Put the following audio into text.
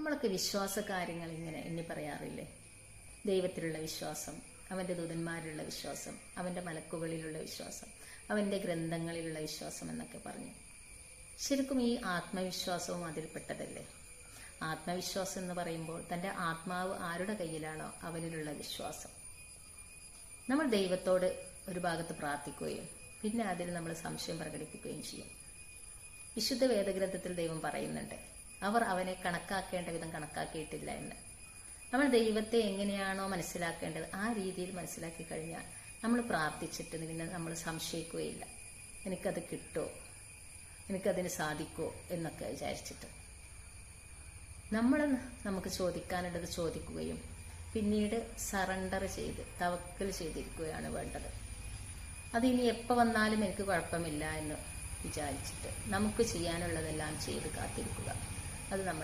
നമ്മളൊക്കെ വിശ്വാസ കാര്യങ്ങൾ ഇങ്ങനെ എണ്ണി പറയാറില്ലേ? ദൈവത്തിലുള്ള വിശ്വാസം, അവൻ്റെ ദൂതന്മാരിലുള്ള വിശ്വാസം, അവൻ്റെ മലക്കുകളിലുള്ള വിശ്വാസം, അവൻ്റെ ഗ്രന്ഥങ്ങളിലുള്ള വിശ്വാസം എന്നൊക്കെ പറഞ്ഞു. ശരിക്കും ഈ ആത്മവിശ്വാസവും അതിൽപ്പെട്ടതല്ലേ? ആത്മവിശ്വാസം എന്ന് പറയുമ്പോൾ തൻ്റെ ആത്മാവ് ആരുടെ കയ്യിലാണോ അവനിലുള്ള വിശ്വാസം. നമ്മൾ ദൈവത്തോട് ഒരു ഭാഗത്ത് പ്രാർത്ഥിക്കുകയും പിന്നെ അതിൽ നമ്മൾ സംശയം പ്രകടിപ്പിക്കുകയും ചെയ്യും. വിശുദ്ധ വേദഗ്രന്ഥത്തിൽ ദൈവം പറയുന്നുണ്ട്, അവർ അവനെ കണക്കാക്കേണ്ട വിധം കണക്കാക്കിയിട്ടില്ല എന്ന്. നമ്മൾ ദൈവത്തെ എങ്ങനെയാണോ മനസ്സിലാക്കേണ്ടത് ആ രീതിയിൽ മനസ്സിലാക്കി കഴിഞ്ഞാൽ നമ്മൾ പ്രാർത്ഥിച്ചിട്ട് പിന്നെ നമ്മൾ സംശയിക്കുകയില്ല, എനിക്കത് കിട്ടുമോ, എനിക്കതിന് സാധിക്കുമോ എന്നൊക്കെ വിചാരിച്ചിട്ട്. നമുക്ക് ചോദിക്കാനുള്ളത് ചോദിക്കുകയും പിന്നീട് സറണ്ടർ ചെയ്ത് തവക്കൽ ചെയ്തിരിക്കുകയാണ് വേണ്ടത്. അതിനി എപ്പോൾ വന്നാലും എനിക്ക് കുഴപ്പമില്ല എന്ന് വിചാരിച്ചിട്ട് നമുക്ക് ചെയ്യാനുള്ളതെല്ലാം ചെയ്ത് കാത്തിരിക്കുക. അത് നമ്മളിൽ